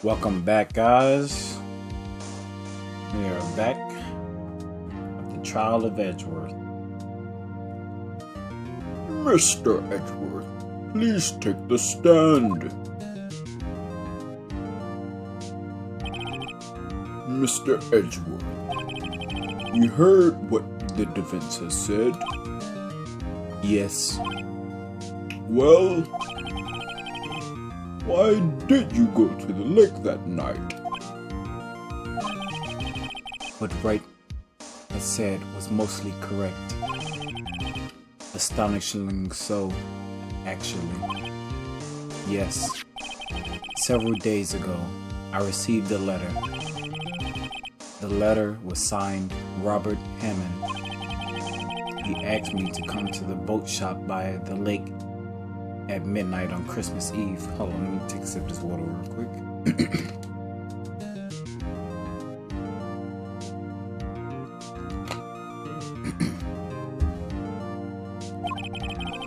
Welcome back, guys. We are back at the trial of Edgeworth. Mr. Edgeworth, please take the stand. Mr. Edgeworth, you heard what the defense has said? Yes. Well, why did you go to the lake that night? What Wright had said was mostly correct. Astonishingly so, actually. Yes. Several days ago, I received a letter. The letter was signed Robert Hammond. He asked me to come to the boat shop by the lake at midnight on Christmas Eve. Hold on, let me take a sip of this water real quick.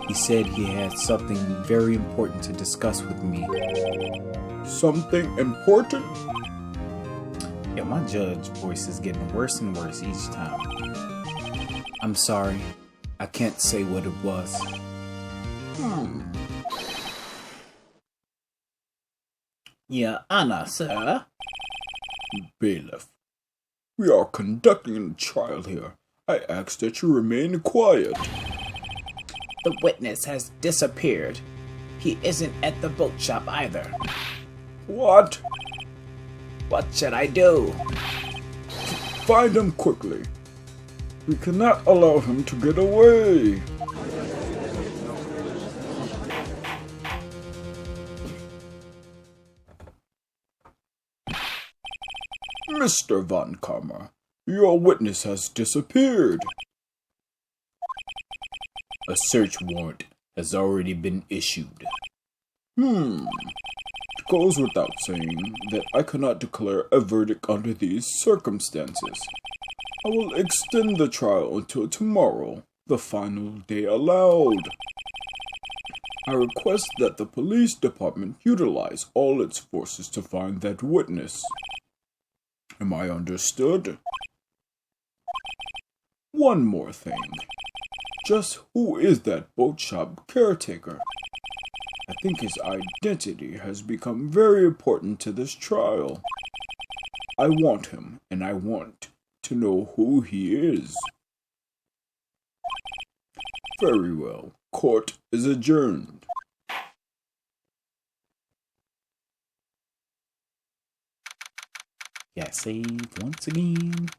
He said he had something very important to discuss with me. Something important? Yeah, my judge voice is getting worse and worse each time. I'm sorry, I can't say what it was. Your Honor, sir. Bailiff, we are conducting a trial here. I ask that you remain quiet. The witness has disappeared. He isn't at the boat shop either. What? What should I do? Find him quickly. We cannot allow him to get away. Mr. Von Karma, your witness has disappeared. A search warrant has already been issued. It goes without saying that I cannot declare a verdict under these circumstances. I will extend the trial until tomorrow, the final day allowed. I request that the police department utilize all its forces to find that witness. Am I understood? One more thing. Just who is that boat shop caretaker? I think his identity has become very important to this trial. I want him, and I want to know who he is. Very well. Court is adjourned. Got saved once again.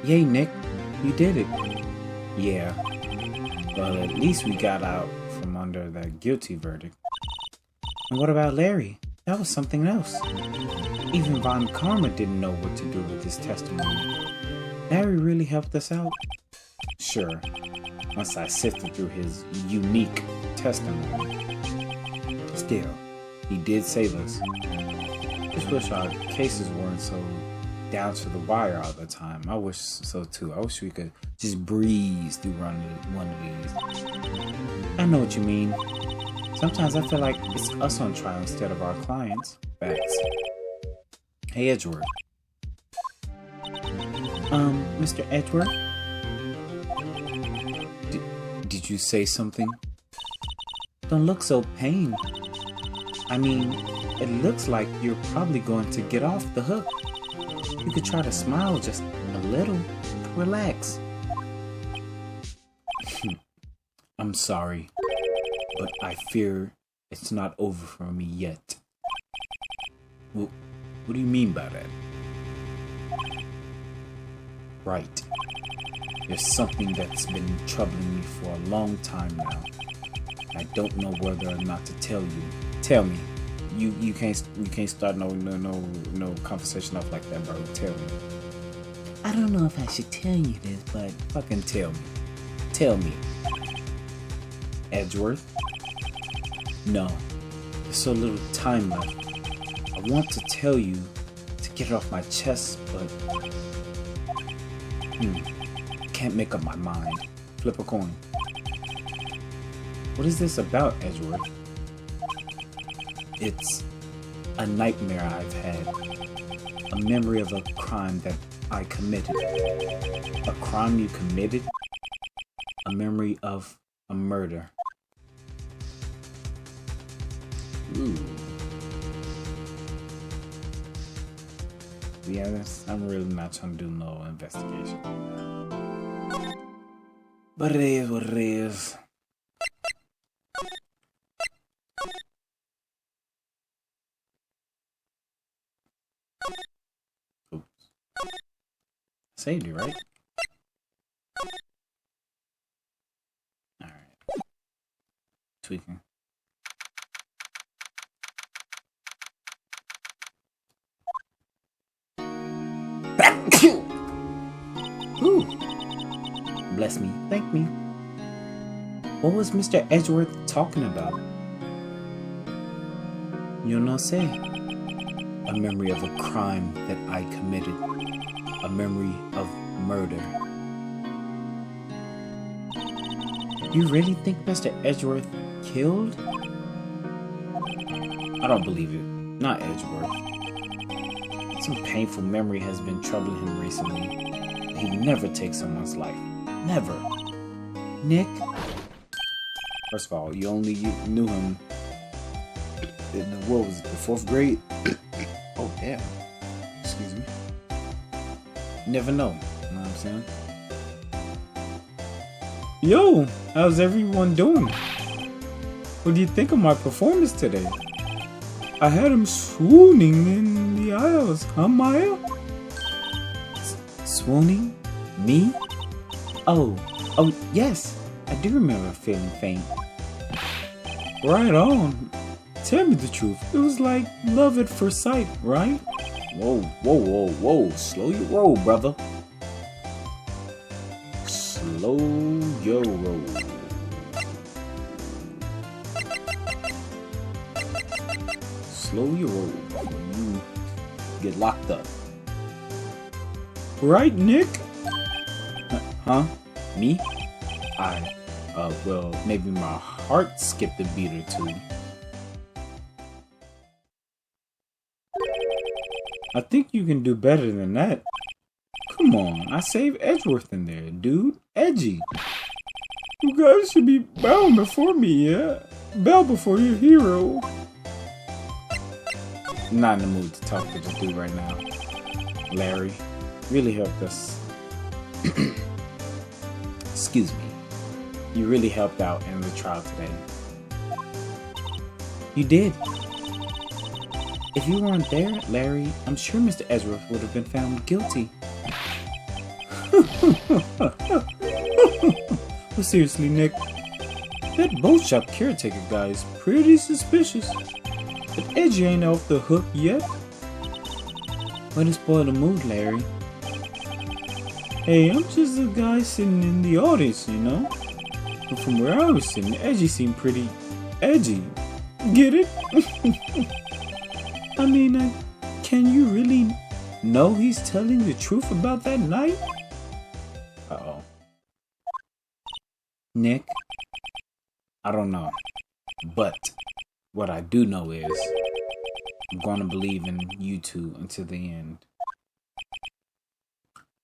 Yay, Nick. You did it. Yeah. Well, at least we got out from under that guilty verdict. And what about Larry? That was something else. Even Von Karma didn't know what to do with his testimony. Larry really helped us out. Sure, once I sifted through his unique testimony. Still, he did save us. Just wish our cases weren't so down to the wire all the time. I wish so too. I wish we could just breeze through one of these. I know what you mean. Sometimes I feel like it's us on trial instead of our clients. Facts. Hey, Edgeworth. Mr. Edgeworth? Did you say something? Don't look so pained. I mean, it looks like you're probably going to get off the hook. You could try to smile just a little. Relax. I'm sorry, but I fear it's not over for me yet. Well, what do you mean by that? Right. There's something that's been troubling me for a long time now. I don't know whether or not to tell you. Tell me. You can't start no conversation off like that, bro. Tell me. I don't know if I should tell you this, but fucking tell me. Tell me. Edgeworth? No. There's so little time left. I want to tell you to get it off my chest, but can't make up my mind. Flip a coin. What is this about, Edgeworth? It's a nightmare I've had. A memory of a crime that I committed. A crime you committed? A memory of a murder. Ooh. To be honest, I'm really not trying to do no investigation. But it is what it is. Oops. Saved you, right? Alright. Tweaking. Ooh. Bless me. Thank me. What was Mr. Edgeworth talking about? You no sé. A memory of a crime that I committed. A memory of murder. You really think Mr. Edgeworth killed? I don't believe it. Not Edgeworth. Some painful memory has been troubling him recently. He never takes someone's life. Never. Nick? First of all, you only knew him in the, what was it, the 4th grade? Oh, damn. Excuse me. Never know. You know what I'm saying? Yo, how's everyone doing? What do you think of my performance today? I had him swooning in the aisles, huh, Maya? Swooning? Me? Oh, yes. I do remember feeling faint. Right on. Tell me the truth. It was like love at first sight, right? Whoa. Slow your roll, brother. Slow your roll. Slow your roll before you get locked up. Right, Nick? Huh? Me? Well, maybe my heart skipped a beat or two. I think you can do better than that. Come on, I saved Edgeworth in there, dude. Edgy. You guys should be bowing before me, yeah? Bow before your hero. I'm not in the mood to talk to this dude right now. Larry really helped us. Excuse me. You really helped out in the trial today. You did. If you weren't there, Larry, I'm sure Mr. Edgeworth would have been found guilty. But seriously, Nick, that boat shop caretaker guy is pretty suspicious. But Edgy ain't off the hook yet. Way to spoil the mood, Larry. Hey, I'm just a guy sitting in the audience, you know? But from where I was sitting, Edgy seemed pretty edgy. Get it? I mean, can you really know he's telling the truth about that night? Uh-oh. Nick? I don't know. But what I do know is I'm gonna believe in you two until the end.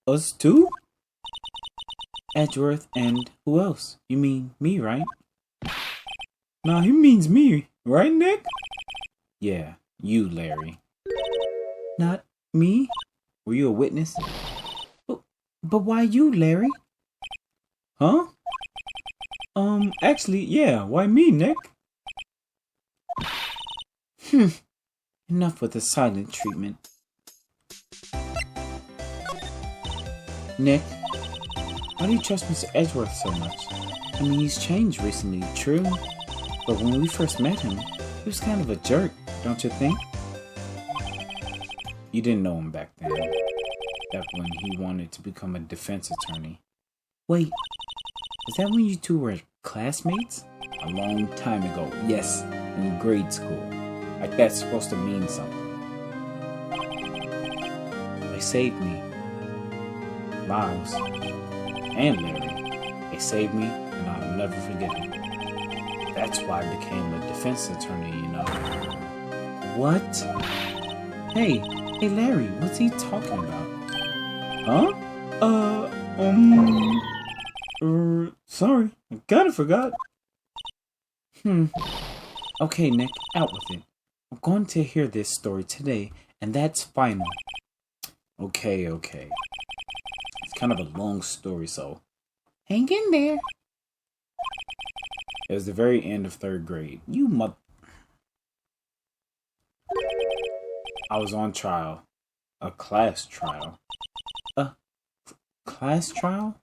Us two? Edgeworth and who else? You mean me, right? Nah, he means me, right, Nick? Yeah, you, Larry. Not me? Were you a witness? But why you, Larry? Huh? Actually, yeah, why me, Nick? Enough with the silent treatment. Nick, why do you trust Mr. Edgeworth so much? I mean, he's changed recently, true. But when we first met him, he was kind of a jerk, don't you think? You didn't know him back then. Back when he wanted to become a defense attorney. Wait, is that when you two were classmates? A long time ago, yes, in grade school. Like that's supposed to mean something. They saved me. Miles and Larry. They saved me, and I'll never forget it. That's why I became a defense attorney, you know. What? Hey, Larry, what's he talking about? Huh? Sorry, I kinda forgot. Okay, Nick, out with it. I'm going to hear this story today, and that's final. Okay. It's kind of a long story, so hang in there. It was the very end of 3rd grade. I was on trial. A class trial. A class trial?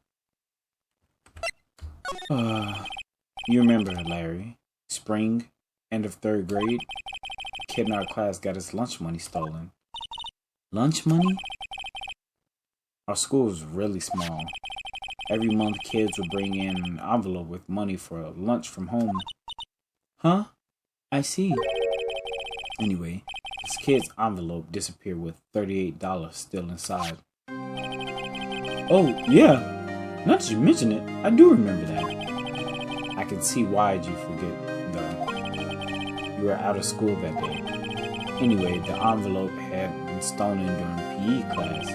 You remember, Larry. Spring, end of 3rd grade. A kid in our class got his lunch money stolen. Lunch money? Our school was really small. Every month, kids would bring in an envelope with money for lunch from home. Huh? I see. Anyway, this kid's envelope disappeared with $38 still inside. Oh, yeah. Now that you mention it, I do remember that. I can see why'd you forget, though. You were out of school that day. Anyway, the envelope had been stolen during PE class.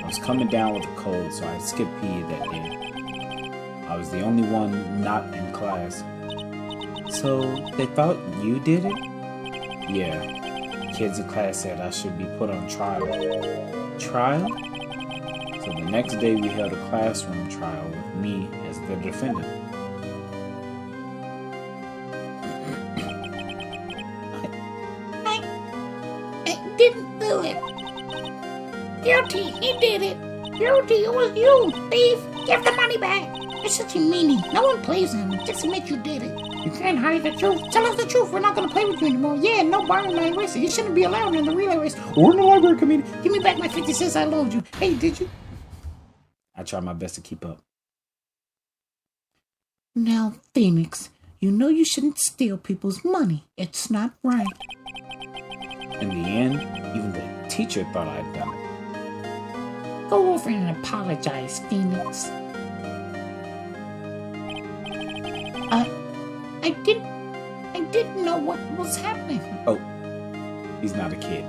I was coming down with a cold, so I skipped PE that day. I was the only one not in class. So, they thought you did it? Yeah. Kids in class said I should be put on trial. Trial? So the next day we held a classroom trial with me as the defendant. I didn't do it. Guilty, he did it. Guilty, it was you, thief. Give the money back. You're such a meanie. No one plays him. Just admit you did it. You can't hide the truth. Tell us the truth. We're not going to play with you anymore. Yeah, no bar line racing. You shouldn't be allowed in the relay race or in the library committee. Give me back my 50 cents. I loved you. Hey, did you? I tried my best to keep up. Now, Phoenix, you know you shouldn't steal people's money. It's not right. In the end, even the teacher thought I'd done it. Go over and apologize, Phoenix. I didn't know what was happening. Oh, he's not a kid.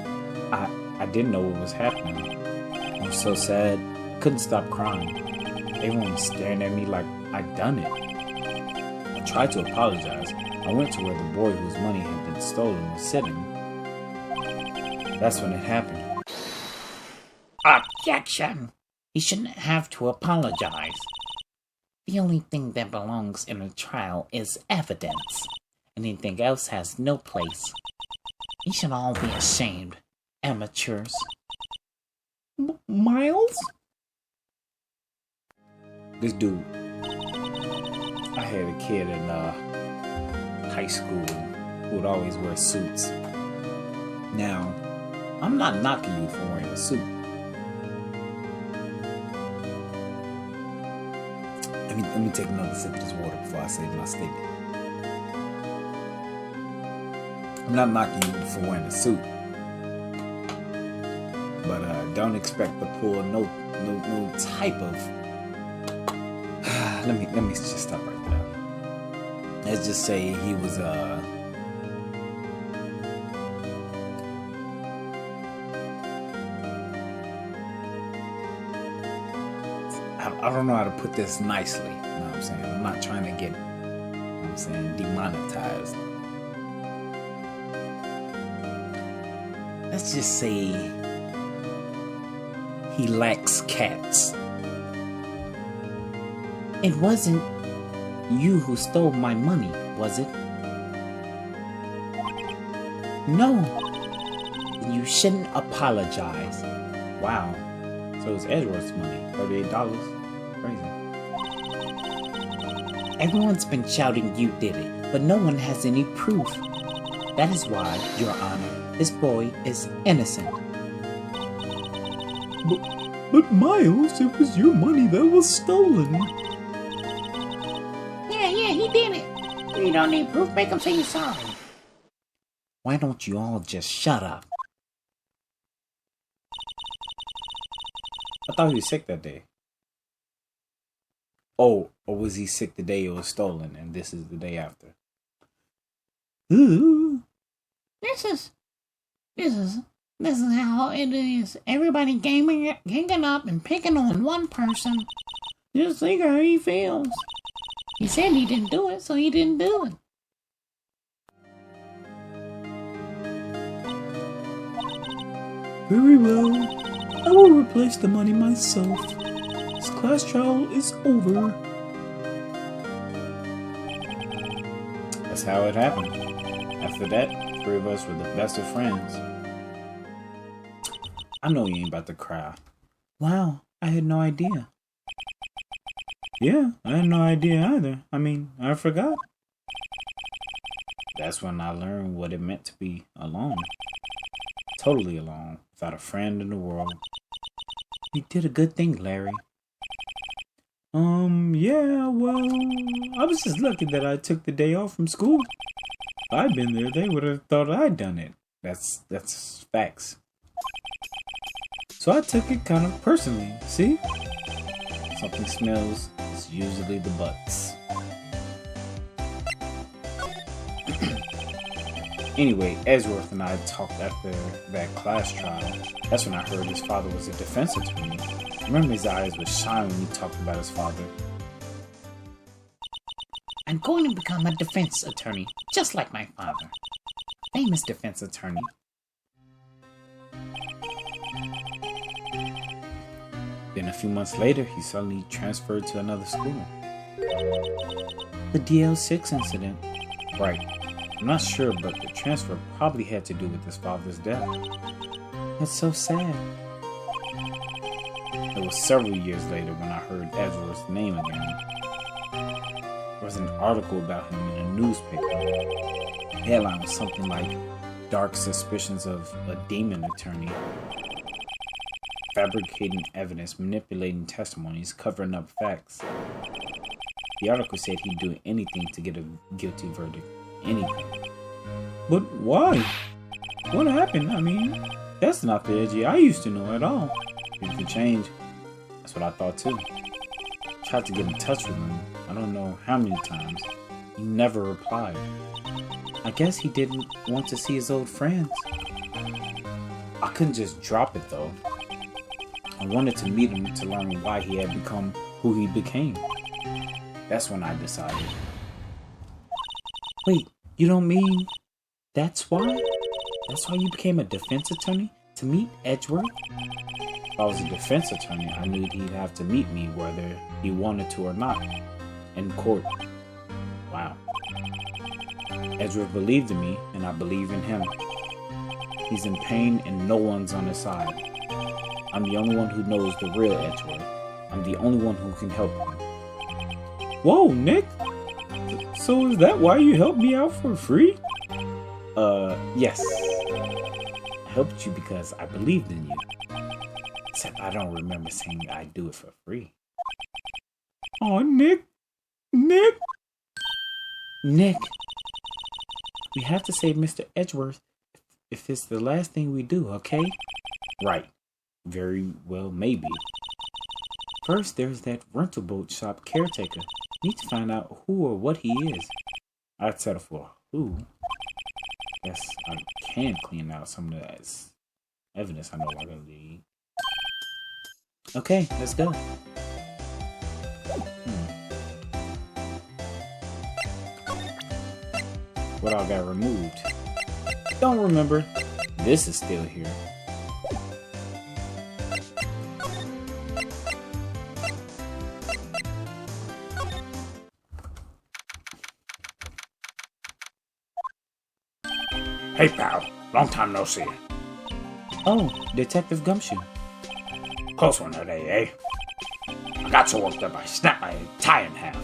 I didn't know what was happening. I was so sad, I couldn't stop crying. Everyone was staring at me like I'd done it. I tried to apologize. I went to where the boy whose money had been stolen was sitting. That's when it happened. Objection! He shouldn't have to apologize. The only thing that belongs in a trial is evidence. Anything else has no place. You should all be ashamed, amateurs. Miles? This dude. I had a kid in high school who would always wear suits. Now, I'm not knocking you for wearing a suit. Let me take another sip of this water before I say my statement. I'm not knocking you for wearing a suit, but don't expect to pull no type of. Let me just stop right there. Let's just say he was I don't know how to put this nicely. You know what I'm saying? I'm not trying to get, demonetized. Let's just say he lacks cats. It wasn't you who stole my money, was it? No. You shouldn't apologize. Wow. So it's Edgeworth's money. $38. Crazy. Everyone's been shouting you did it, but no one has any proof. That is why, Your Honor, this boy is innocent. But Miles, it was your money that was stolen. Yeah, he did it. You don't need proof. Make him say you're sorry. Why don't you all just shut up? I thought he was sick that day. Oh, or was he sick the day it was stolen and this is the day after? This is This is how it is. Everybody ganging up and picking on one person. Just think how he feels. He said he didn't do it, so he didn't do it. Very well. I will replace the money myself. This class trial is over. That's how it happened. After that, the three of us were the best of friends. I know you ain't about to cry. Wow, I had no idea. Yeah, I had no idea either. I mean, I forgot. That's when I learned what it meant to be alone. Totally alone, without a friend in the world. You did a good thing, Larry. Yeah, well, I was just lucky that I took the day off from school. If I'd been there, they would have thought I'd done it. That's facts. So I took it kind of personally, see? Something smells, it's usually the butts. Anyway, Edgeworth and I talked after that class trial. That's when I heard his father was a defense attorney. I remember his eyes were shining when he talked about his father. I'm going to become a defense attorney, just like my father. Famous defense attorney. Then a few months later, he suddenly transferred to another school. The DL6 incident. Right. I'm not sure, but the transfer probably had to do with his father's death. That's so sad. It was several years later when I heard Edgeworth's name again. There was an article about him in a newspaper. The headline was something like, "Dark Suspicions of a Demon Attorney. Fabricating evidence, manipulating testimonies, covering up facts." The article said he'd do anything to get a guilty verdict. Anything. But why? What happened? I mean, that's not the Edgy I used to know at all. It could change. That's what I thought too. Tried to get in touch with him. I don't know how many times. He never replied. I guess he didn't want to see his old friends. I couldn't just drop it though. I wanted to meet him to learn why he had become who he became. That's when I decided. Wait, you don't mean that's why? That's why you became a defense attorney? To meet Edgeworth? If I was a defense attorney, I knew he'd have to meet me whether he wanted to or not. In court. Wow. Edgeworth believed in me, and I believe in him. He's in pain, and no one's on his side. I'm the only one who knows the real Edgeworth. I'm the only one who can help him. Whoa, Nick! So is that why you helped me out for free? Yes. I helped you because I believed in you. Except I don't remember saying I'd do it for free. Oh, Nick! Nick! Nick! We have to save Mr. Edgeworth if it's the last thing we do, okay? Right. Very well, maybe. First, there's that rental boat shop caretaker. Need to find out who or what he is. I'd settle for who. Guess I can clean out some of that evidence I know I gotta need. Okay, let's go. What all got removed? Don't remember. This is still here. Hey, pal. Long time no see. Oh, Detective Gumshoe. Close one today, eh? I got so worked up I snapped my tie in half.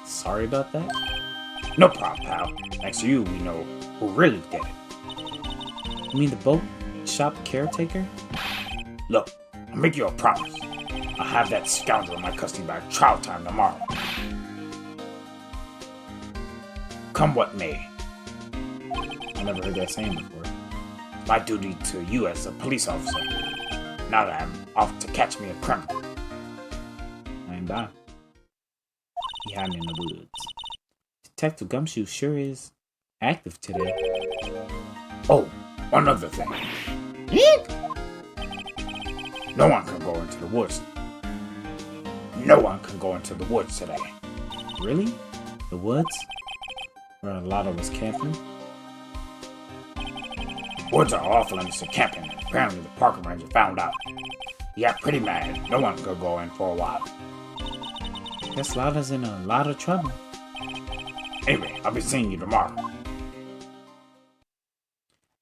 Sorry about that? No problem, pal. Thanks to you, we know who really did it. You mean the boat shop caretaker? Look, I'll make you a promise. I'll have that scoundrel in my custody by trial time tomorrow. Come what may. I never heard that saying before. It's my duty to you as a police officer. Now that I'm off to catch me a criminal. I ain't by. He hiding in the woods. Detective Gumshoe sure is active today. Oh, one other thing. No one can go into the woods. No one can go into the woods today. Really? The woods? Where a lot of us camping? Woods are off limits to camping. Apparently the park ranger found out. He got pretty mad. No one could go in for a while. Guess Lada's in a lot of trouble. Anyway, I'll be seeing you tomorrow.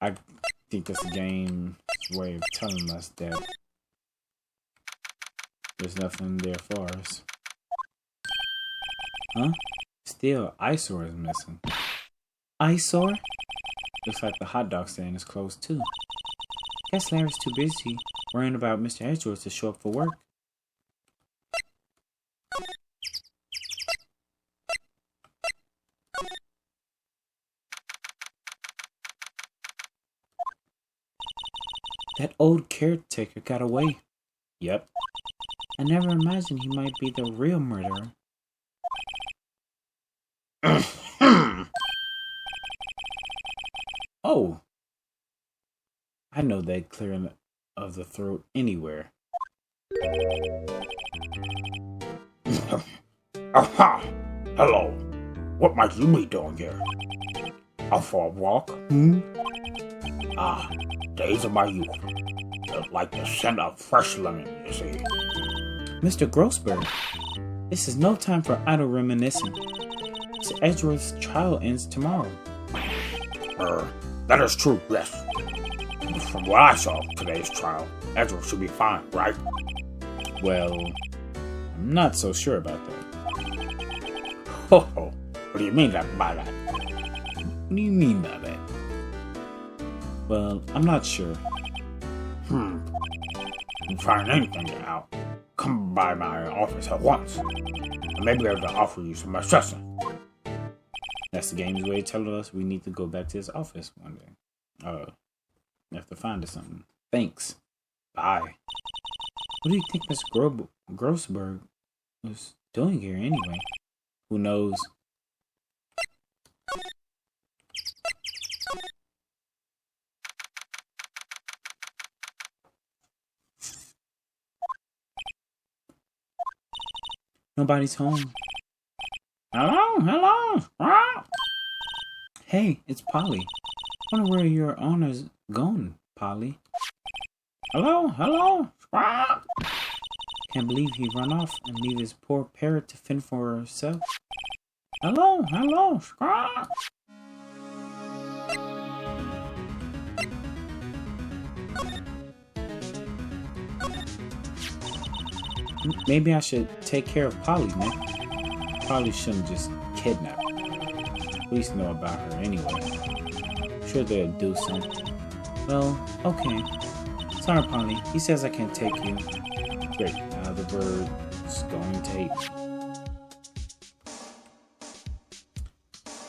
I think that's the game's way of telling us that there's nothing there for us. Huh? Still, Eyesore is missing. Eyesore? Looks like the hot dog stand is closed too. Guess Larry's too busy worrying about Mr. Edgeworth to show up for work. That old caretaker got away. Yep. I never imagined he might be the real murderer. Oh. I know that clearing of the throat anywhere. Aha! Hello. What might you be doing here? Out for a walk? Ah, days of my youth. Like the scent of fresh lemon, you see. Mr. Grossberg, this is no time for idle reminiscing. Mr. Edgeworth's trial ends tomorrow. That is true, yes. From what I saw of today's trial, Edgeworth should be fine, right? Well, I'm not so sure about that. Ho ho. What do you mean by that? What do you mean by that? Well, I'm not sure. If you find anything out, come by my office at once. I may be able to offer you some assistance. That's the game's way of telling us we need to go back to his office one day. We have to find us something. Thanks. Bye. What do you think Mr. Grossberg was doing here anyway? Who knows? Nobody's home. Hello? Hey, it's Polly. Wonder where your owner's gone, Polly. Hello? Can't believe he run off and leave his poor parrot to fend for herself. Hello? Maybe I should take care of Polly, Nick. Probably shouldn't just kidnap her. Police know about her anyway. Sure they'll do something. Well, okay. Sorry, Polly. He says I can't take you. Great. Now the bird's going to eat.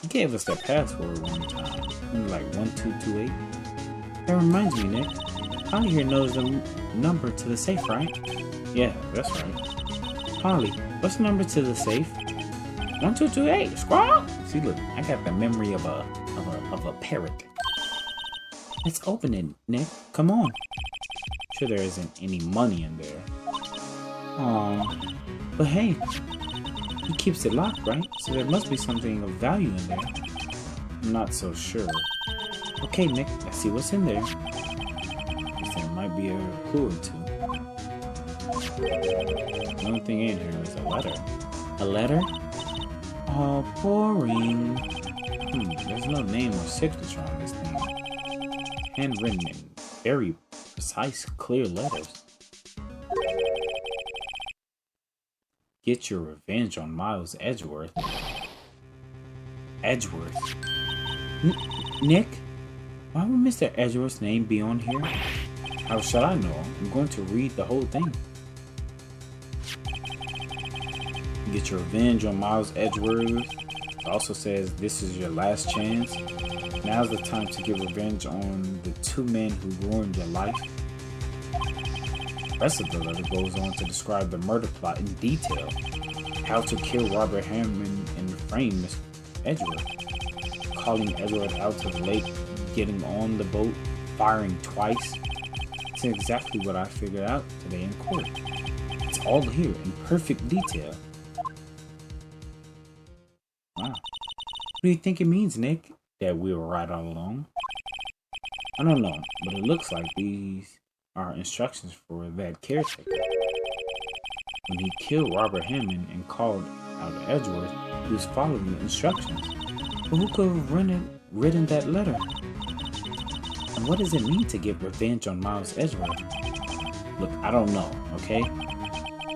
He gave us their password one time. Like 1228. That reminds me, Nick. Polly here knows the number to the safe, right? Yeah, that's right. Polly, what's the number to the safe? 1228. Squawk. See, look, I got the memory of a parrot. Let's open it, Nick. Come on. Sure there isn't any money in there. Aw. But hey, he keeps it locked, right? So there must be something of value in there. I'm not so sure. Okay, Nick, let's see what's in there. Guess there might be a clue or two. The only thing in here is a letter. A letter? Oh, boring. There's no name or signature on this thing. Handwritten in very precise, clear letters. Get your revenge on Miles Edgeworth. Edgeworth? Nick? Why would Mr. Edgeworth's name be on here? How should I know? I'm going to read the whole thing. Get your revenge on Miles Edgeworth. It also says this is your last chance. Now's the time to get revenge on the two men who ruined your life. The rest of the letter goes on to describe the murder plot in detail. How to kill Robert Hammond and frame Mr. Edgeworth. Calling Edgeworth out to the lake getting on the boat, firing twice. It's exactly what I figured out today in court. It's all here in perfect detail. Wow. What do you think it means, Nick? That we were right all along? I don't know, but it looks like these are instructions for that caretaker. When he killed Robert Hammond and called out Edgeworth, he was following the instructions. But who could have written that letter? And what does it mean to get revenge on Miles Edgeworth? Look, I don't know, okay?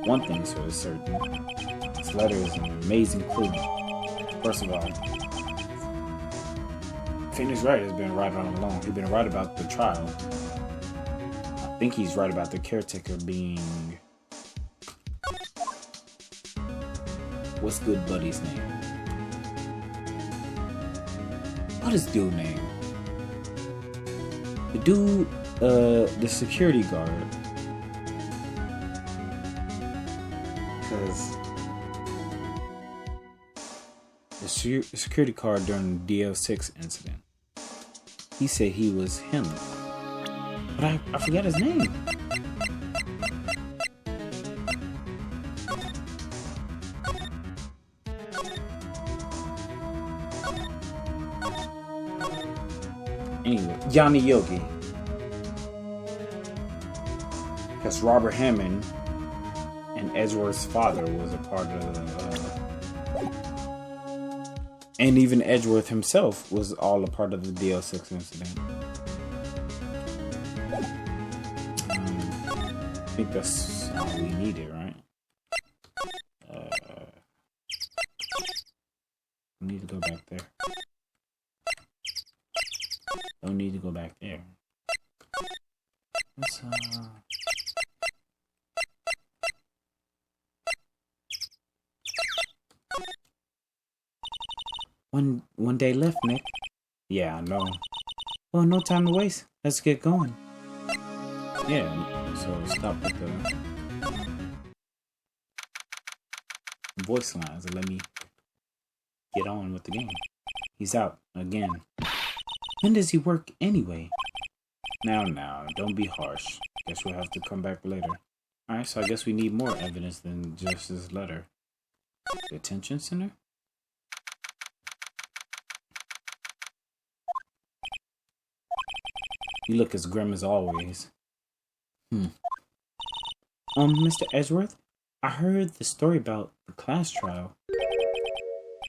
One thing's for certain. This letter is an amazing clue. First of all, Phoenix Wright has been right all along. He's been right about the trial. I think he's right about the caretaker being... What's Good Buddy's name? What is dude's name? The dude, the security guard. Because the security guard during the DL6 incident, he said he was him. But I forgot his name. Anyway, Yanni Yogi. Because Robert Hammond and Edgeworth's father was a part of the... and even Edgeworth himself was all a part of the DL6 incident. I think that's all we needed, right? We need to go back there. Don't need to go back there. Let's, One day left, Nick. Yeah, I know. Well, no time to waste. Let's get going. Yeah, so stop with the voice lines and let me get on with the game. He's out again. When does he work anyway? Now, don't be harsh. Guess we'll have to come back later. Alright, so I guess we need more evidence than just this letter. The detention center? You look as grim as always. Mr. Edgeworth, I heard the story about the class trial.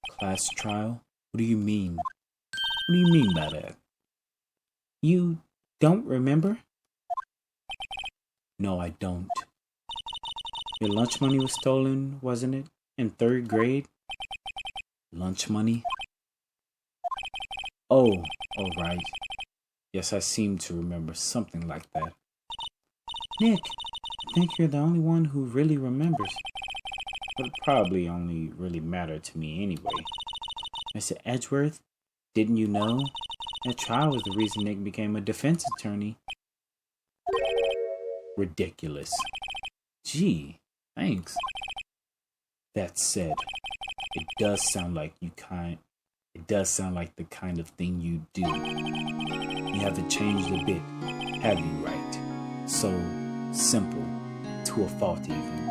Class trial? What do you mean? What do you mean by that? You don't remember? No, I don't. Your lunch money was stolen, wasn't it? In 3rd grade? Lunch money? Oh, right. Yes, I seem to remember something like that. Nick, I think you're the only one who really remembers. But it probably only really mattered to me anyway. Mr. Edgeworth, didn't you know? That trial was the reason Nick became a defense attorney. Ridiculous. Gee, thanks. That said, it does sound like the kind of thing you do. You haven't changed a bit, have you, Wright? So simple, to a fault even.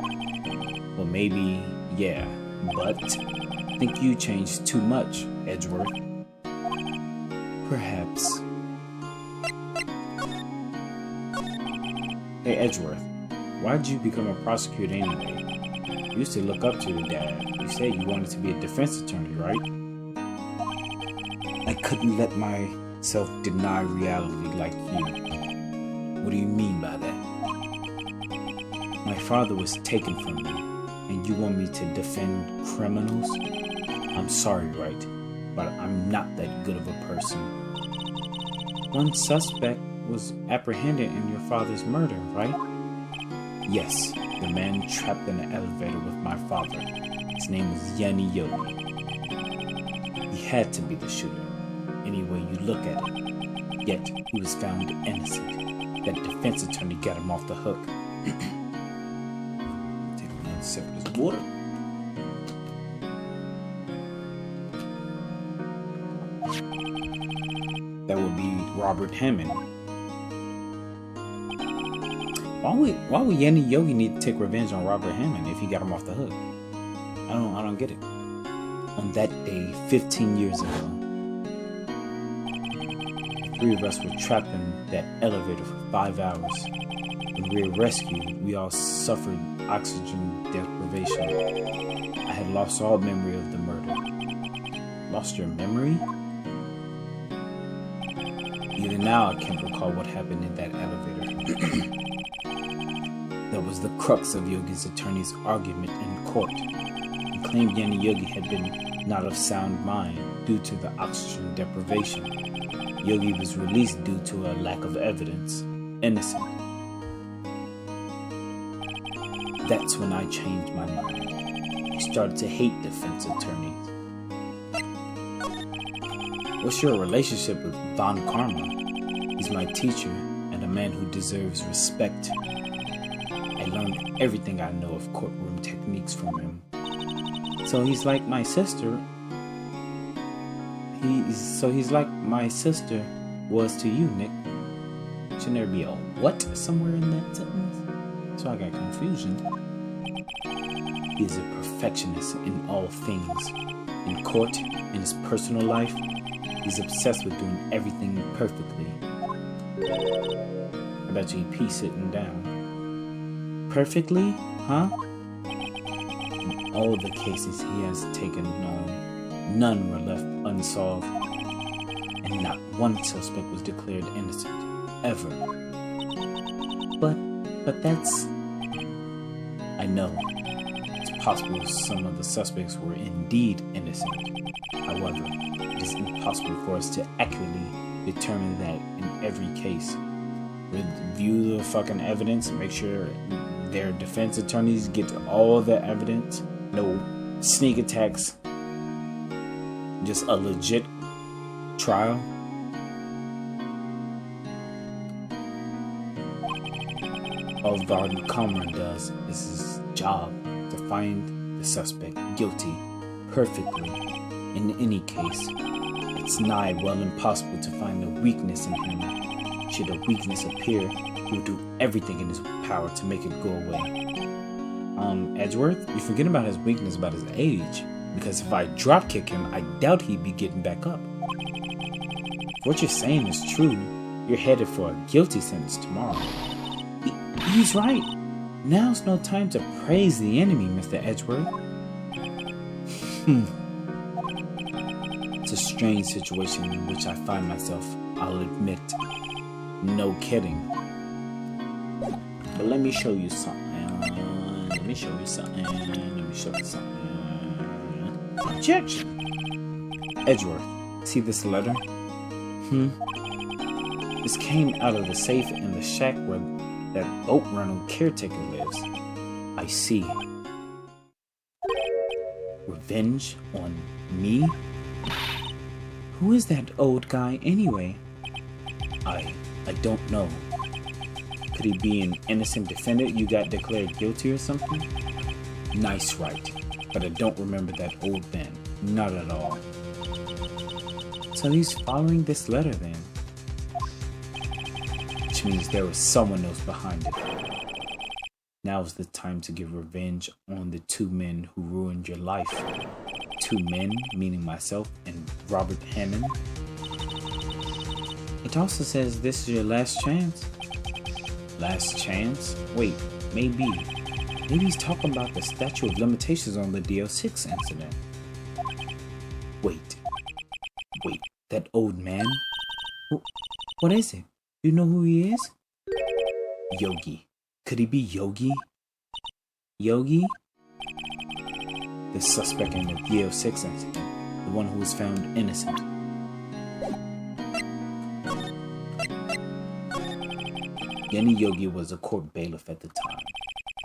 Well, maybe, yeah, but I think you changed too much, Edgeworth. Perhaps. Hey, Edgeworth, why'd you become a prosecutor anyway? You used to look up to your dad. You said you wanted to be a defense attorney, right? I couldn't let myself deny reality like you. What do you mean by that? My father was taken from me, and you want me to defend criminals? I'm sorry, Wright, but I'm not that good of a person. One suspect was apprehended in your father's murder, right? Yes, the man trapped in the elevator with my father. His name was Yanni Yogi. He had to be the shooter, any way you look at it. Yet, he was found innocent. That defense attorney got him off the hook. Take another sip of this water. That would be Robert Hammond. Why would Yenny Yogi need to take revenge on Robert Hammond if he got him off the hook? I don't get it. On that day, 15 years ago, the three of us were trapped in that elevator for 5 hours. When we were rescued, we all suffered oxygen deprivation. I had lost all memory of the murder. Lost your memory? Even now, I can't recall what happened in that elevator. That was the crux of Yogi's attorney's argument in court. He claimed Yenny Yogi had been not of sound mind due to the oxygen deprivation. Yogi was released due to a lack of evidence. Innocent. That's when I changed my mind. I started to hate defense attorneys. What's your relationship with Von Karma? He's my teacher and a man who deserves respect. I learned everything I know of courtroom techniques from him. So he's like my sister. He's like my sister was to you, Nick. Shouldn't there be a what somewhere in that sentence? So I got confusion. He is a perfectionist in all things. In court, in his personal life, he's obsessed with doing everything perfectly. I bet you he pees sitting down. Perfectly? Huh? In all the cases he has taken on, none were left unsolved, and not one suspect was declared innocent. Ever. But that's... I know. It's possible some of the suspects were indeed innocent. However, it is impossible for us to accurately determine that in every case. Review the fucking evidence and make sure their defense attorneys get all the evidence. No sneak attacks. Just a legit trial. All Von Karma does is his job to find the suspect guilty perfectly. In any case, it's nigh well impossible to find a weakness in him. Should a weakness appear, he will do everything in his power to make it go away. Edgeworth, you forget about his weakness about his age, because if I drop kick him, I doubt he'd be getting back up. If what you're saying is true, you're headed for a guilty sentence tomorrow. He's right. Now's no time to praise the enemy, Mr. Edgeworth. It's a strange situation in which I find myself, I'll admit. No kidding. But let me show you something. Objection! Edgeworth, see this letter? This came out of the safe in the shack where that boat rental caretaker lives. I see. Revenge on me? Who is that old guy anyway? I don't know. Could he be an innocent defendant you got declared guilty or something? Nice, right. But I don't remember that old man. Not at all. So he's following this letter then. Which means there was someone else behind it. Now's the time to get revenge on the two men who ruined your life. Two men, meaning myself and Robert Hammond. It also says this is your last chance. Last chance? Wait, maybe. Maybe he's talking about the statute of limitations on the DO6 incident. Wait, that old man? What is it? You know who he is? Yogi. Could he be Yogi? Yogi? The suspect in the DO6 incident. The one who was found innocent. Yenny Yogi was a court bailiff at the time.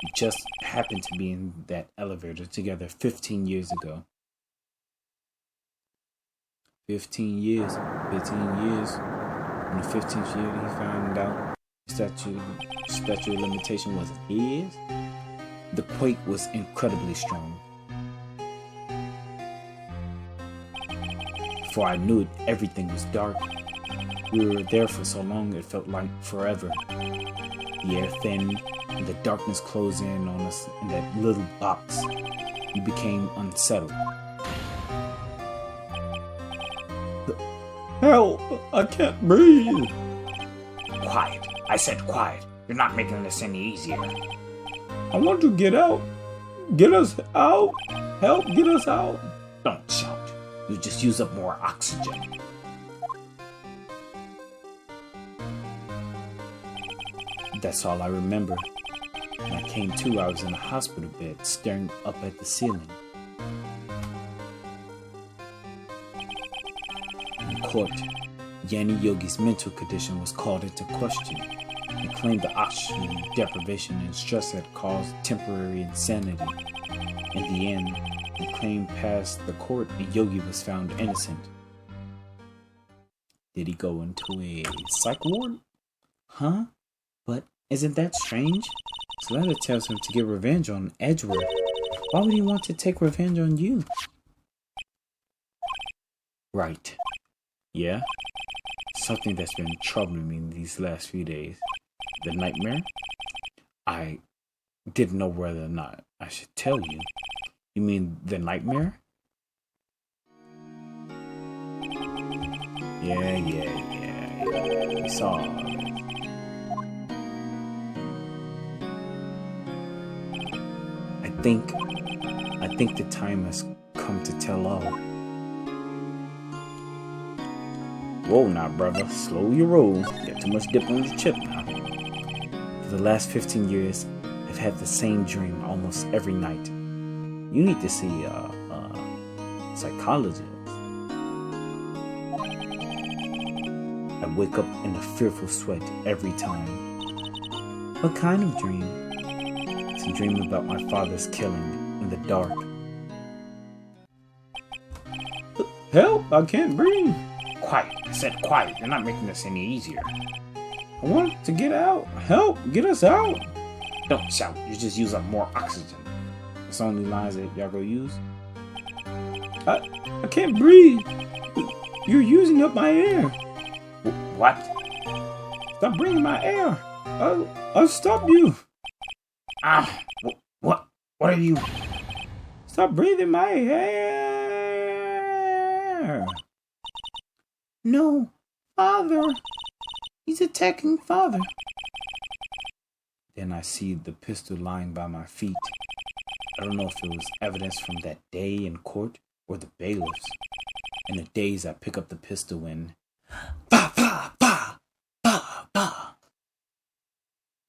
We just happened to be in that elevator together 15 years ago. 15 years. In the 15th year, he found out statute of limitation was his. The quake was incredibly strong. Before I knew it, everything was dark. We were there for so long it felt like forever. The air thinned, and the darkness closed in on us in that little box. We became unsettled. Help! I can't breathe! Quiet. I said quiet. You're not making this any easier. I want to get out. Get us out. Help, get us out. Don't shout. You just use up more oxygen. That's all I remember. When I came to, I was in a hospital bed, staring up at the ceiling. In court, Yanni Yogi's mental condition was called into question. He claimed the oxygen deprivation and stress had caused temporary insanity. In the end, the claim passed the court and Yogi was found innocent. Did he go into a psych ward? Huh? But isn't that strange? His letter tells him to get revenge on Edgeworth. Why would he want to take revenge on you? Right. Yeah? Something that's been troubling me these last few days. The nightmare? I didn't know whether or not I should tell you. You mean the nightmare? Yeah. We saw it. I think the time has come to tell all. Whoa now, brother. Slow your roll. Got too much dip on the chip now. For the last 15 years, I've had the same dream almost every night. You need to see a psychologist. I wake up in a fearful sweat every time. What kind of dream? It's a dream about my father's killing in the dark. Help! I can't breathe. Quiet. I said quiet. You're not making this any easier. I want to get out. Help! Get us out. Don't shout. You just use up more oxygen. It's only lines that y'all go use. I can't breathe. You're using up my air. What? Stop bringing my air. I'll stop you. Ah! What are you? Stop breathing my air. No, Father. He's attacking Father. Then I see the pistol lying by my feet. I don't know if it was evidence from that day in court or the bailiffs. In the days I pick up the pistol and bah, bah, bah, bah, bah.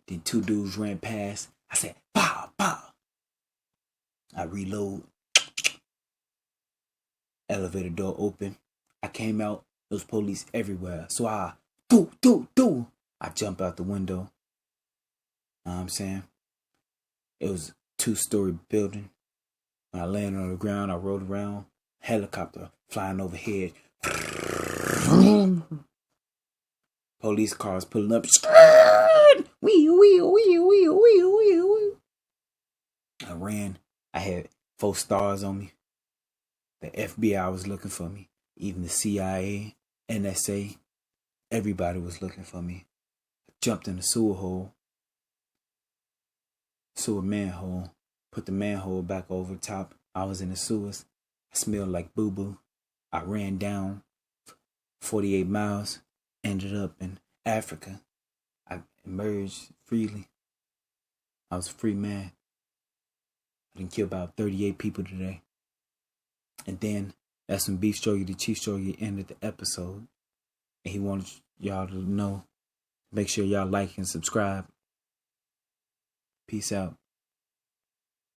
Then two dudes ran past. I said, bah, bah. I reload. Elevator door open. I came out. There was police everywhere. So I I jump out the window. Know what I'm saying? It was a 2-story building. When I landed on the ground, I rolled around. Helicopter flying overhead. Police cars pulling up. I ran. I had 4 stars on me. The FBI was looking for me. Even the CIA, NSA, everybody was looking for me. I jumped in the sewer manhole, put the manhole back over the top. I was in the sewers. I smelled like boo-boo. I ran down 48 miles, ended up in Africa. I emerged freely. I was a free man. I done killed about 38 people today. And then that's when Beef Strogy, the Chief Strogy, ended the episode. And he wanted y'all to know. Make sure y'all like and subscribe. Peace out.